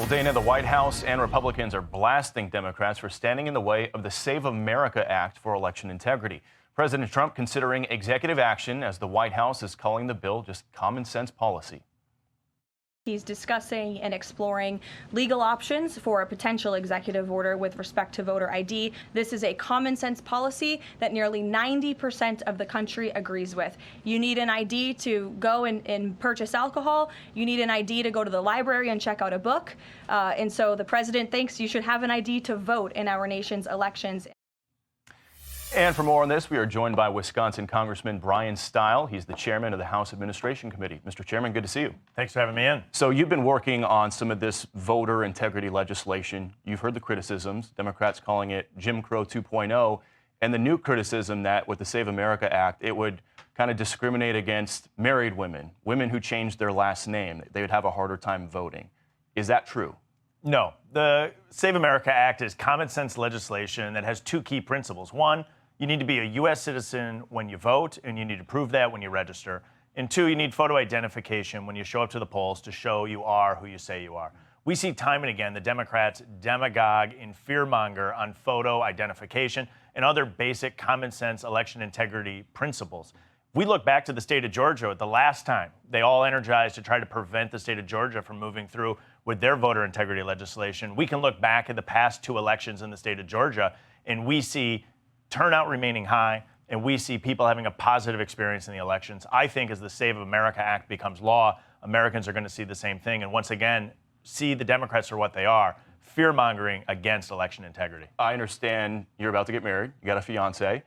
Well, Dana, the White House and Republicans are blasting Democrats for standing in the way of the Save America Act for election integrity. President Trump considering executive action as the White House is calling the bill just common sense policy. He's discussing and exploring legal options for a potential executive order with respect to voter ID. This is a common sense policy that nearly 90% of the country agrees with. You need an ID to go and purchase alcohol. You need an ID to go to the library and check out a book. And so the president thinks you should have an ID to vote in our nation's elections. And for more on this, we are joined by Wisconsin Congressman Bryan Steil. He's the chairman of the House Administration Committee. Mr. Chairman, good to see you. Thanks for having me in. So you've been working on some of this voter integrity legislation. You've heard the criticisms, Democrats calling it Jim Crow 2.0, and the new criticism that with the Save America Act, it would kind of discriminate against married women, women who changed their last name. They would have a harder time voting. Is that true? No. The Save America Act is common sense legislation that has two key principles. One, you need to be a U.S. citizen when you vote, and you need to prove that when you register. And two, you need photo identification when you show up to the polls to show you are who you say you are. We see time and again the Democrats demagogue and fearmonger on photo identification and other basic common sense election integrity principles. We look back to the state of Georgia the last time they all energized to try to prevent the state of Georgia from moving through with their voter integrity legislation. We can look back at the past two elections in the state of Georgia, and we see turnout remaining high, and we see people having a positive experience in the elections. I think as the Save America Act becomes law, Americans are going to see the same thing, and once again, see the Democrats for what they are, fear-mongering against election integrity. I understand you're about to get married. You got a fiance.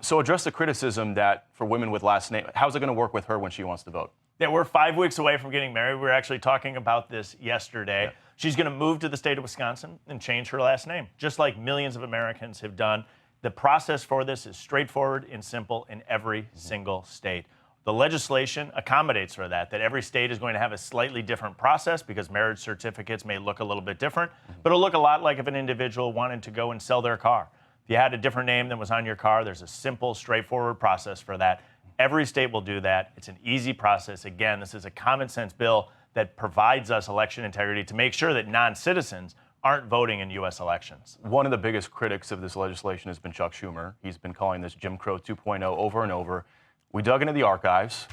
So address the criticism that for women with last name, how's it going to work with her when she wants to vote? Yeah, we're 5 weeks away from getting married. We were actually talking about this yesterday. Yeah. She's going to move to the state of Wisconsin and change her last name, just like millions of Americans have done. The process for this is straightforward and simple in every single state. The legislation accommodates for that every state is going to have a slightly different process because marriage certificates may look a little bit different, but it'll look a lot like if an individual wanted to go and sell their car. If you had a different name than was on your car, there's a simple, straightforward process for that. Every state will do that. It's an easy process. Again, this is a common sense bill that provides us election integrity to make sure that non-citizens aren't voting in U.S. elections. One of the biggest critics of this legislation has been Chuck Schumer. He's been calling this Jim Crow 2.0 over and over. We dug into the archives,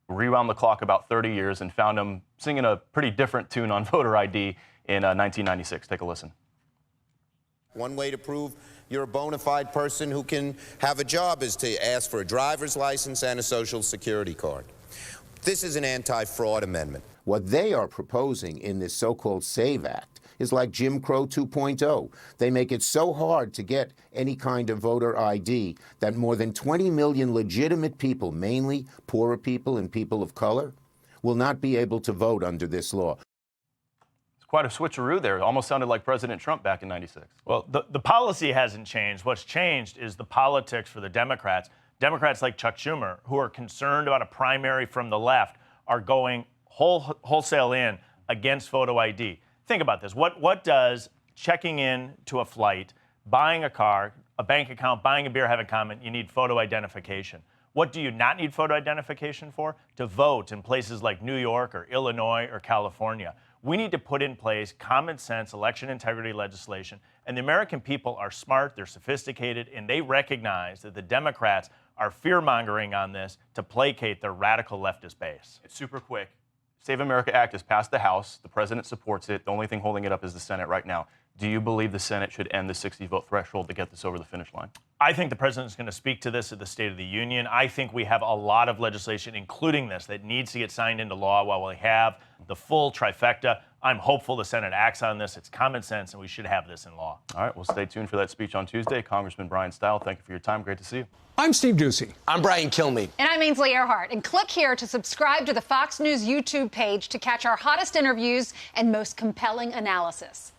rewound the clock about 30 years, and found him singing a pretty different tune on voter ID in 1996. Take a listen. One way to prove you're a bona fide person who can have a job is to ask for a driver's license and a Social Security card. This is an anti-fraud amendment. What they are proposing in this so-called SAVE Act is like Jim Crow 2.0. They make it so hard to get any kind of voter ID that more than 20 million legitimate people, mainly poorer people and people of color, will not be able to vote under this law. It's quite a switcheroo there. It almost sounded like President Trump back in 96. Well, the policy hasn't changed. What's changed is the politics for the Democrats. Democrats like Chuck Schumer, who are concerned about a primary from the left, are going wholesale in against photo ID. Think about this. What does checking in to a flight, buying a car, a bank account, buying a beer have in common? You need photo identification. What do you not need photo identification for? To vote in places like New York or Illinois or California. We need to put in place common sense election integrity legislation. And the American people are smart, they're sophisticated, and they recognize that the Democrats are fear-mongering on this to placate their radical leftist base. It's super quick. Save America Act has passed the House. The president supports it. The only thing holding it up is the Senate right now. Do you believe the Senate should end the 60-vote threshold to get this over the finish line? I think the president is going to speak to this at the State of the Union. I think we have a lot of legislation, including this, that needs to get signed into law while we have the full trifecta. I'm hopeful the Senate acts on this. It's common sense, and we should have this in law. All right, well, stay tuned for that speech on Tuesday. Congressman Bryan Steil, thank you for your time. Great to see you. I'm Steve Ducey. I'm Brian Kilmeade. And I'm Ainsley Earhart. And click here to subscribe to the Fox News YouTube page to catch our hottest interviews and most compelling analysis.